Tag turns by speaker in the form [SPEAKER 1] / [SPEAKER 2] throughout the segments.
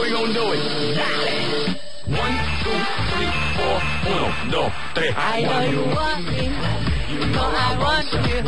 [SPEAKER 1] we gonna do it? Dale. 1, 2, 3, 4, 1, 2, 3.
[SPEAKER 2] I know you want me. You know I want you.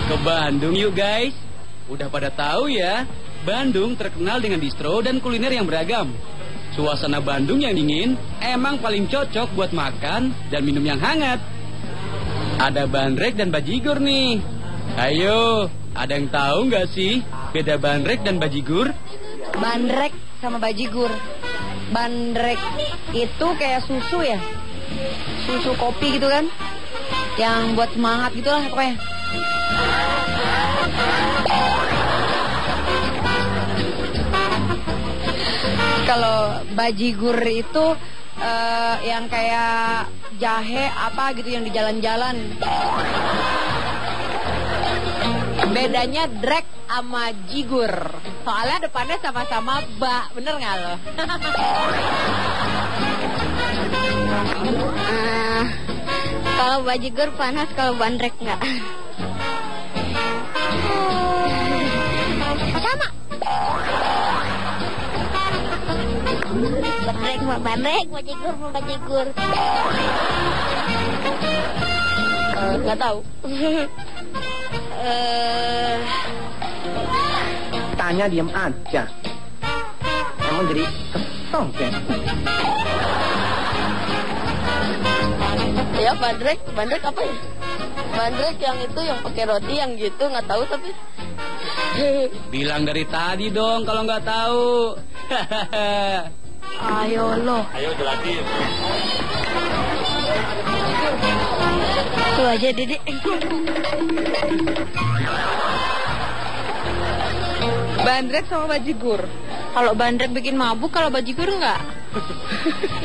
[SPEAKER 3] Ke Bandung yuk guys. Udah pada tahu ya, Bandung terkenal dengan distro dan kuliner yang beragam. Suasana Bandung yang dingin emang paling cocok buat makan dan minum yang hangat. Ada bandrek dan bajigur nih. Ayo, ada yang tahu nggak sih beda bandrek dan bajigur?
[SPEAKER 2] Bandrek sama bajigur. Bandrek itu kayak susu ya, susu kopi gitu kan, yang buat semangat gitulah pokoknya. Kalau bajigur itu yang kayak jahe apa gitu yang di jalan-jalan. Bedanya drek sama jigur. Soalnya depannya sama-sama ba, bener nggak lo?
[SPEAKER 4] Kalau bajigur panas, kalau bandrek nggak. Sama. Bandrek sama bandrek, bajigur sama bajigur.
[SPEAKER 2] Nggak tahu.
[SPEAKER 5] Tanya diam aja. Emang jadi kesel kan?
[SPEAKER 2] Ya bandrek apa ya? Bandrek yang itu yang pakai roti yang gitu nggak tahu tapi.
[SPEAKER 3] Bilang dari tadi dong kalau nggak tahu.
[SPEAKER 2] Ayo lo.
[SPEAKER 1] Ayo jelasin.
[SPEAKER 4] Tuh aja Dede.
[SPEAKER 2] Bandrek sama bajigur. Kalau bandrek bikin mabuk, kalau bajigur enggak.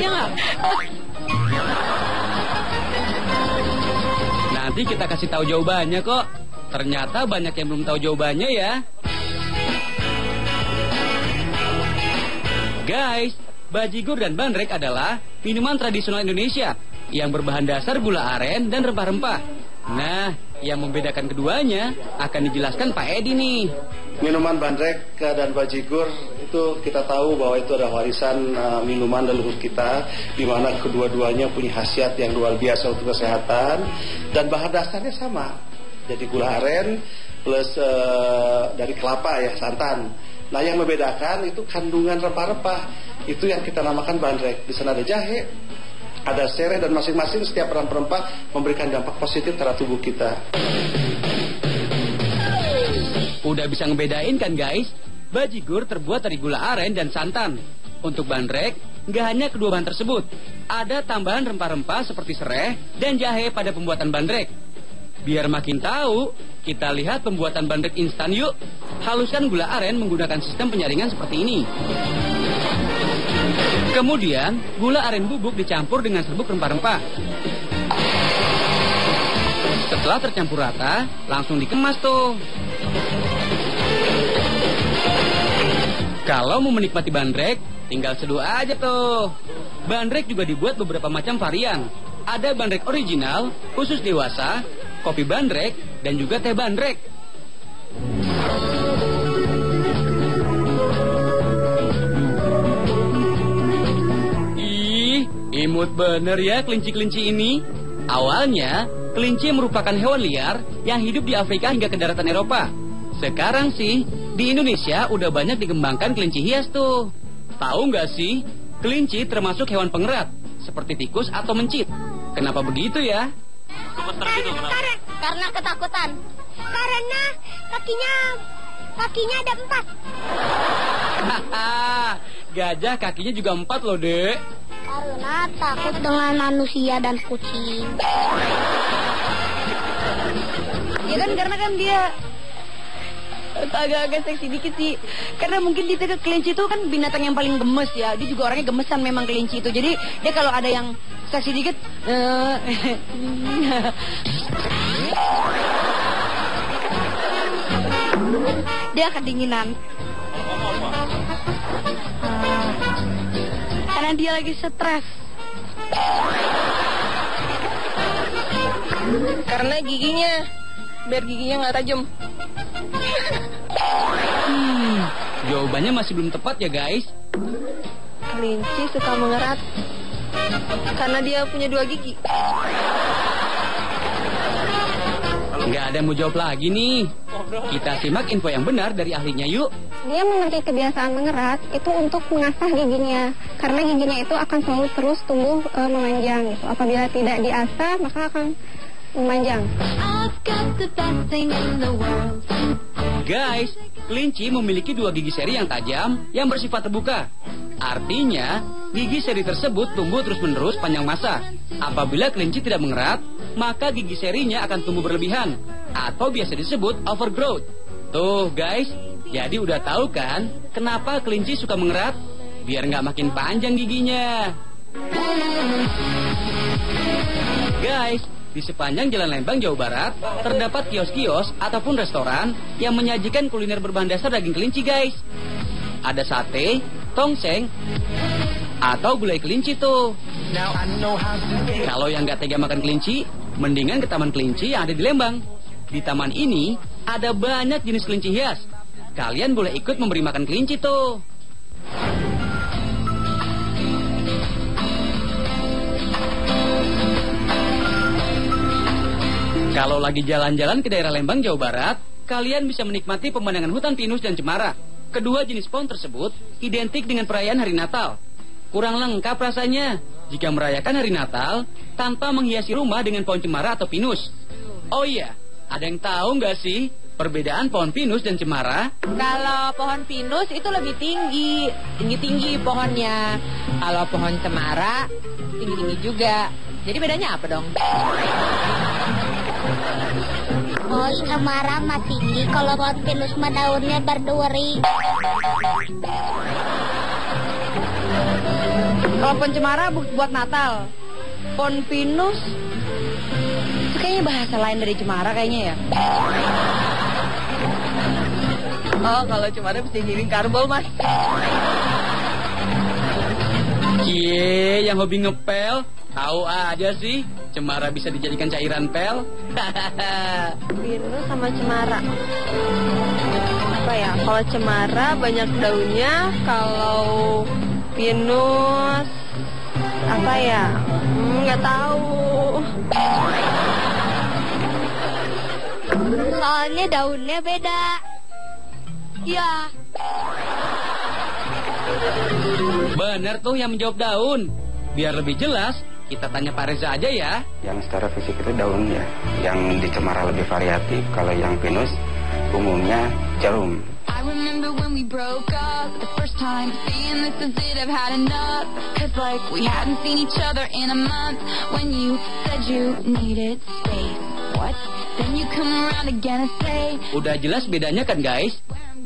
[SPEAKER 2] Ya enggak?
[SPEAKER 3] Nanti kita kasih tahu jawabannya kok. Ternyata banyak yang belum tahu jawabannya ya. Guys, bajigur dan bandrek adalah minuman tradisional Indonesia yang berbahan dasar gula aren dan rempah-rempah. Nah, yang membedakan keduanya akan dijelaskan Pak Edi nih.
[SPEAKER 6] Minuman bandrek dan bajigur itu kita tahu bahwa itu adalah warisan minuman leluhur kita, di mana kedua-duanya punya khasiat yang luar biasa untuk kesehatan dan bahan dasarnya sama. Jadi gula aren plus dari kelapa ya, santan. Nah, yang membedakan itu kandungan rempah-rempah. Itu yang kita namakan bandrek. Di sana ada jahe, ada serai, dan masing-masing setiap rempah memberikan dampak positif terhadap tubuh kita.
[SPEAKER 3] Udah bisa ngebedain kan guys? Bajigur terbuat dari gula aren dan santan. Untuk bandrek, nggak hanya kedua bahan tersebut. Ada tambahan rempah-rempah seperti serai dan jahe pada pembuatan bandrek. Biar makin tahu, kita lihat pembuatan bandrek instan yuk. Haluskan gula aren menggunakan sistem penyaringan seperti ini. Kemudian, gula aren bubuk dicampur dengan serbuk rempah-rempah. Setelah tercampur rata, langsung dikemas tuh. Kalau mau menikmati bandrek, tinggal seduh aja tuh. Bandrek juga dibuat beberapa macam varian. Ada bandrek original, khusus dewasa, kopi bandrek, dan juga teh bandrek. Ih, imut bener ya kelinci-kelinci ini. Awalnya, kelinci merupakan hewan liar yang hidup di Afrika hingga ke daratan Eropa. Sekarang sih, di Indonesia udah banyak dikembangkan kelinci hias tuh. Tahu nggak sih, kelinci termasuk hewan pengerat, seperti tikus atau mencit. Kenapa begitu ya?
[SPEAKER 4] Karena ketakutan. Karena kakinya ada 4.
[SPEAKER 3] Hahaha, gajah kakinya juga 4 loh, Dek.
[SPEAKER 4] Karena takut dengan manusia dan kucing.
[SPEAKER 2] Ya kan karena kan dia agak-agak seksi dikit sih. Karena mungkin dia kelinci itu kan binatang yang paling gemes ya. Dia juga orangnya gemesan memang kelinci itu. Jadi dia kalau ada yang seksi dikit
[SPEAKER 4] Dia kedinginan. Karena dia lagi stres.
[SPEAKER 7] Karena giginya, biar giginya nggak tajam.
[SPEAKER 3] Jawabannya masih belum tepat ya guys.
[SPEAKER 7] Kelinci suka mengerat karena dia punya 2 gigi.
[SPEAKER 3] Nggak ada yang mau jawab lagi nih. Kita simak info yang benar dari ahlinya yuk.
[SPEAKER 4] Dia memiliki kebiasaan mengerat itu untuk mengasah giginya. Karena giginya itu akan selalu terus tumbuh memanjang gitu. Apabila tidak diasah maka akan memanjang.
[SPEAKER 3] Guys, kelinci memiliki 2 gigi seri yang tajam yang bersifat terbuka. Artinya, gigi seri tersebut tumbuh terus-menerus panjang masa. Apabila kelinci tidak mengerat, maka gigi serinya akan tumbuh berlebihan atau biasa disebut overgrowth. Tuh guys, jadi udah tahu kan kenapa kelinci suka mengerat? Biar nggak makin panjang giginya. Guys, di sepanjang Jalan Lembang, Jawa Barat, terdapat kios-kios ataupun restoran yang menyajikan kuliner berbahan dasar daging kelinci guys. Ada sate, tongseng, atau gulai kelinci tuh. Kalau yang nggak tega makan kelinci, mendingan ke Taman Kelinci yang ada di Lembang. Di taman ini ada banyak jenis kelinci hias. Kalian boleh ikut memberi makan kelinci tuh. Kalau lagi jalan-jalan ke daerah Lembang, Jawa Barat, kalian bisa menikmati pemandangan hutan pinus dan cemara. Kedua jenis pohon tersebut identik dengan perayaan hari Natal. Kurang lengkap rasanya jika merayakan hari Natal tanpa menghiasi rumah dengan pohon cemara atau pinus. Oh iya, ada yang tahu nggak sih perbedaan pohon pinus dan cemara?
[SPEAKER 2] Kalau pohon pinus itu lebih tinggi pohonnya. Kalau pohon cemara tinggi juga. Jadi bedanya apa dong?
[SPEAKER 4] Pohon cemara mah tinggi, kalau pohon pinus mah daunnya berduri.
[SPEAKER 2] Kalau pohon cemara buat Natal. Pohon pinus itu kayaknya bahasa lain dari cemara kayaknya ya.
[SPEAKER 7] Oh, kalau cemara bisa giring karbol mas.
[SPEAKER 3] Cie, yang hobi ngepel, tahu aja sih. Cemara bisa dijadikan cairan pel.
[SPEAKER 7] Pinus sama cemara. Apa ya? Kalau cemara banyak daunnya, kalau pinus apa ya? Nggak tahu.
[SPEAKER 4] Soalnya daunnya beda.
[SPEAKER 2] Iya.
[SPEAKER 3] Bener tuh yang menjawab daun. Biar lebih jelas, kita tanya Pak Reza aja ya.
[SPEAKER 8] Yang secara fisik itu daun ya. Yang di cemara lebih variatif. Kalau yang pinus umumnya jarum.
[SPEAKER 9] I remember when we broke up the first time, saying this is it, I've had enough. Cause like we hadn't seen each other in a month. When you said you needed space, what? Then you come around again and say.
[SPEAKER 3] Udah jelas bedanya kan guys?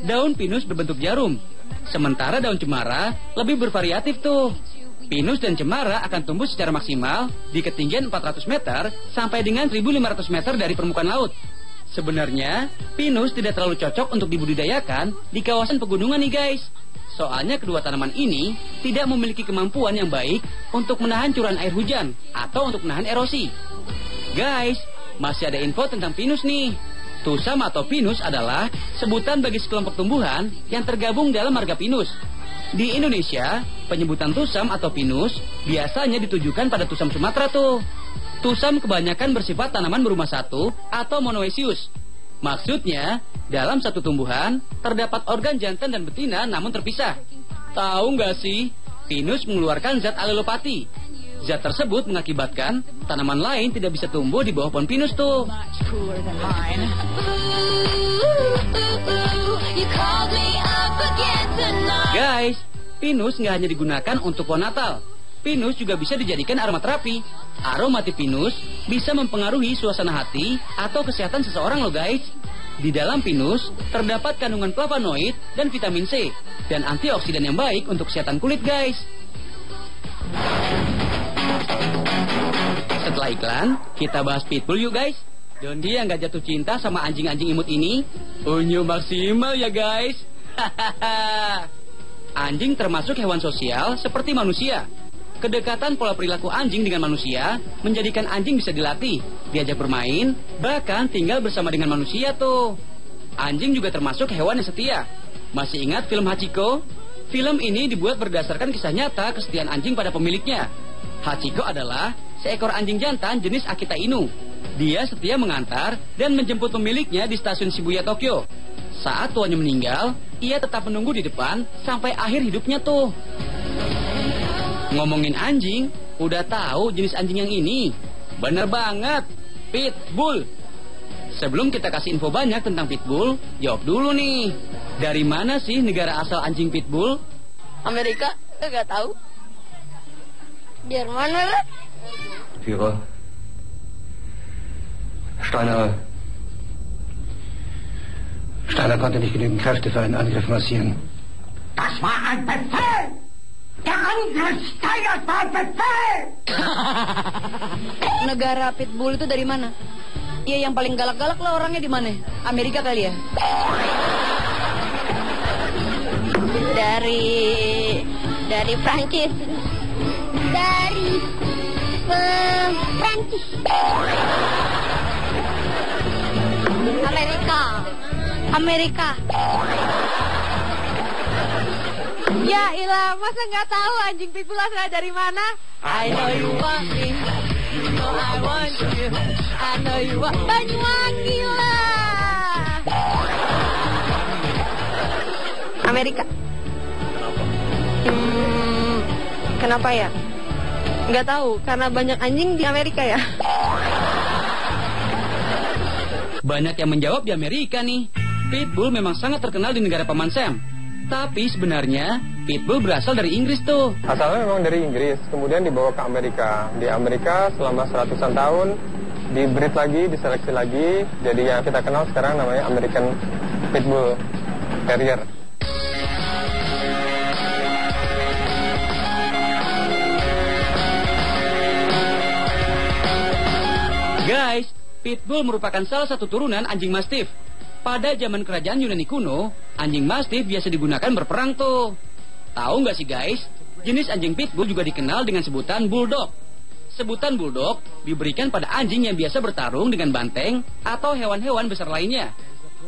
[SPEAKER 3] Daun pinus berbentuk jarum, sementara daun cemara lebih bervariatif tuh. Pinus dan cemara akan tumbuh secara maksimal di ketinggian 400 meter sampai dengan 1.500 meter dari permukaan laut. Sebenarnya, pinus tidak terlalu cocok untuk dibudidayakan di kawasan pegunungan nih guys. Soalnya kedua tanaman ini tidak memiliki kemampuan yang baik untuk menahan curahan air hujan atau untuk menahan erosi. Guys, masih ada info tentang pinus nih. Tusam atau pinus adalah sebutan bagi sekelompok tumbuhan yang tergabung dalam marga pinus. Di Indonesia, penyebutan tusam atau pinus biasanya ditujukan pada tusam Sumatera tuh. Tusam kebanyakan bersifat tanaman berumah satu atau monoecious. Maksudnya, dalam satu tumbuhan terdapat organ jantan dan betina namun terpisah. Tahu nggak sih, pinus mengeluarkan zat alelopati. Zat tersebut mengakibatkan tanaman lain tidak bisa tumbuh di bawah pohon pinus tuh. Guys, pinus nggak hanya digunakan untuk pohon Natal. Pinus juga bisa dijadikan aromaterapi. Aromatip pinus bisa mempengaruhi suasana hati atau kesehatan seseorang loh guys. Di dalam pinus terdapat kandungan flavonoid dan vitamin C dan antioksidan yang baik untuk kesehatan kulit guys. Setelah iklan, kita bahas pitbull yuk guys. Don dia nggak jatuh cinta sama anjing-anjing imut ini? Unyu maksimal ya guys. Anjing termasuk hewan sosial seperti manusia. Kedekatan pola perilaku anjing dengan manusia menjadikan anjing bisa dilatih, diajak bermain, bahkan tinggal bersama dengan manusia tuh. Anjing juga termasuk hewan yang setia. Masih ingat film Hachiko? Film ini dibuat berdasarkan kisah nyata kesetiaan anjing pada pemiliknya. Hachiko adalah seekor anjing jantan jenis Akita Inu. Dia setia mengantar dan menjemput pemiliknya di stasiun Shibuya, Tokyo. Saat tuannya meninggal, ia tetap menunggu di depan sampai akhir hidupnya tuh. Ngomongin anjing, udah tahu jenis anjing yang ini? Bener banget, Pitbull. Sebelum kita kasih info banyak tentang Pitbull, jawab dulu nih. Dari mana sih negara asal anjing Pitbull?
[SPEAKER 7] Amerika? Nggak tahu. Jerman kan?
[SPEAKER 10] Führer. Steiner. Steiner konnte nicht genügend Kräfte für einen Angriff massieren.
[SPEAKER 1] Das war ein Befehl! Der Angriff Steiners war ein Befehl!
[SPEAKER 2] Negara Pitbull itu dari mana? Iya, yang paling galak-galak lah orangnya di mana? Amerika kali ya?
[SPEAKER 4] Dari Prancis. Dari Prancis. Amerika.
[SPEAKER 7] Ya ilah, masa nggak tahu anjing Pitbull asal dari mana? I know you want me, you know I want you, I know you want Banyuwangi lah. Amerika. Kenapa ya? Nggak tahu, karena banyak anjing di Amerika ya.
[SPEAKER 3] Banyak yang menjawab di Amerika nih. Pitbull memang sangat terkenal di negara Paman Sam. Tapi sebenarnya Pitbull berasal dari Inggris tuh.
[SPEAKER 11] Asalnya memang dari Inggris, kemudian dibawa ke Amerika. Di Amerika selama 100-an tahun, dibreed lagi, diseleksi lagi. Jadi yang kita kenal sekarang namanya American Pitbull Terrier.
[SPEAKER 3] Guys, Pitbull merupakan salah satu turunan anjing Mastiff. Pada zaman kerajaan Yunani kuno, anjing Mastiff biasa digunakan berperang tuh. Tahu nggak sih guys, jenis anjing Pitbull juga dikenal dengan sebutan Bulldog. Sebutan Bulldog diberikan pada anjing yang biasa bertarung dengan banteng atau hewan-hewan besar lainnya.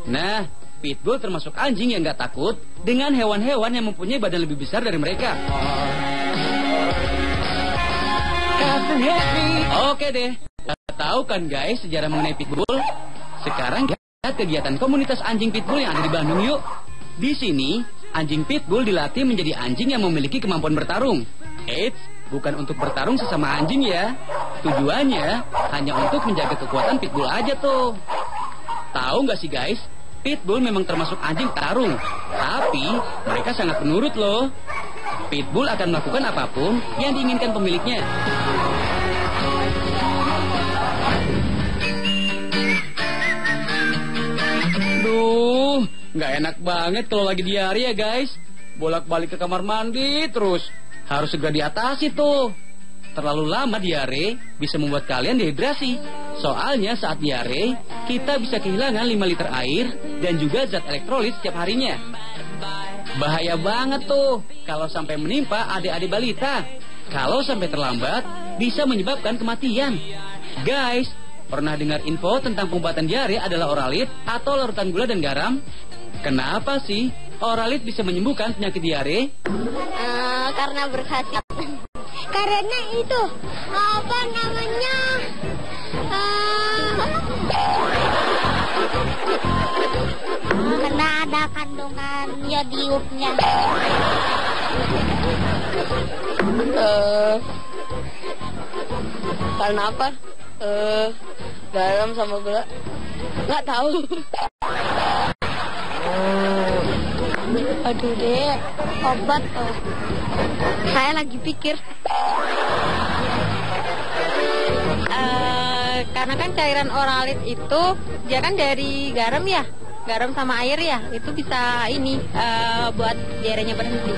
[SPEAKER 3] Nah, Pitbull termasuk anjing yang nggak takut dengan hewan-hewan yang mempunyai badan lebih besar dari mereka. Oke deh, tahu kan guys sejarah mengenai Pitbull? Sekarang lihat kegiatan komunitas anjing Pitbull yang ada di Bandung yuk. Di sini, anjing Pitbull dilatih menjadi anjing yang memiliki kemampuan bertarung. Eits, bukan untuk bertarung sesama anjing ya. Tujuannya hanya untuk menjaga kekuatan Pitbull aja tuh. Tahu nggak sih guys, Pitbull memang termasuk anjing tarung. Tapi mereka sangat penurut loh. Pitbull akan melakukan apapun yang diinginkan pemiliknya. Duh, nggak enak banget kalau lagi diare ya guys. Bolak-balik ke kamar mandi terus. Harus segera diatasi tuh. Terlalu lama diare bisa membuat kalian dehidrasi. Soalnya saat diare, kita bisa kehilangan 5 liter air dan juga zat elektrolit setiap harinya. Bahaya banget tuh kalau sampai menimpa adik-adik balita. Kalau sampai terlambat, bisa menyebabkan kematian. Guys, pernah dengar info tentang pengobatan diare adalah oralit atau larutan gula dan garam? Kenapa sih oralit bisa menyembuhkan penyakit diare?
[SPEAKER 4] Karena berkhasiat. Karena itu apa namanya? Karena ada kandungan yodiumnya.
[SPEAKER 7] Karena apa? Garam sama gula. Nggak tahu.
[SPEAKER 4] Aduh deh, obat tuh.
[SPEAKER 7] Saya lagi pikir. Karena kan cairan oralit itu dia kan dari garam ya, garam sama air ya, itu bisa ini buat diarenya berhenti.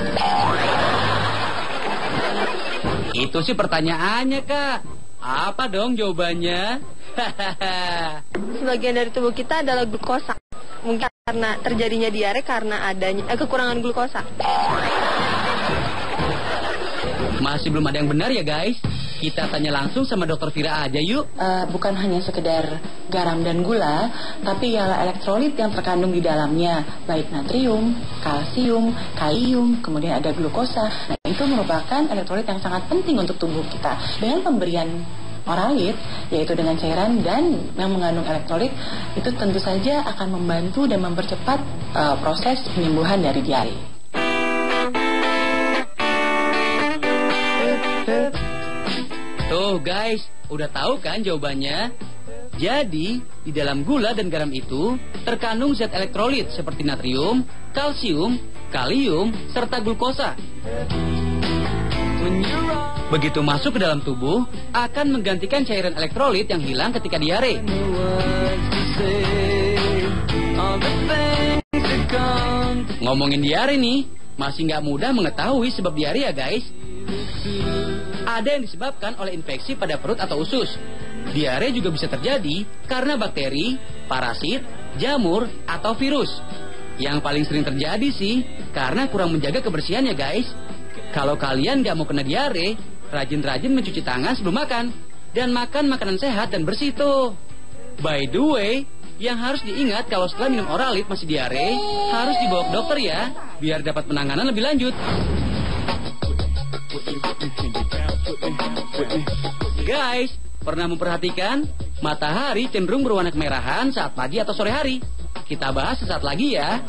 [SPEAKER 3] Itu sih pertanyaannya kak. Apa dong jawabannya?
[SPEAKER 7] Sebagian dari tubuh kita adalah glukosa. Mungkin karena terjadinya diare karena adanya kekurangan glukosa.
[SPEAKER 3] Masih belum ada yang benar ya guys? Kita tanya langsung sama Dokter Vira aja yuk.
[SPEAKER 12] Bukan hanya sekedar garam dan gula, tapi ialah elektrolit yang terkandung di dalamnya, baik natrium, kalsium, kalium, kemudian ada glukosa. Nah, itu merupakan elektrolit yang sangat penting untuk tubuh kita. Dengan pemberian Oralit, yaitu dengan cairan dan yang mengandung elektrolit, itu tentu saja akan membantu dan mempercepat proses penyembuhan dari diare.
[SPEAKER 3] Tuh guys, udah tahu kan jawabannya? Jadi, di dalam gula dan garam itu terkandung zat elektrolit seperti natrium, kalsium, kalium, serta glukosa. Begitu masuk ke dalam tubuh, akan menggantikan cairan elektrolit yang hilang ketika diare. Ngomongin diare nih, masih nggak mudah mengetahui sebab diare ya guys. Ada yang disebabkan oleh infeksi pada perut atau usus. Diare juga bisa terjadi karena bakteri, parasit, jamur, atau virus. Yang paling sering terjadi sih karena kurang menjaga kebersihannya guys. Kalau kalian nggak mau kena diare, rajin-rajin mencuci tangan sebelum makan. Dan makan makanan sehat dan bersih tuh. By the way, yang harus diingat kalau setelah minum Oralit masih diare, harus dibawa ke dokter ya, biar dapat penanganan lebih lanjut. Guys, pernah memperhatikan matahari cenderung berwarna kemerahan saat pagi atau sore hari? Kita bahas sesaat lagi ya.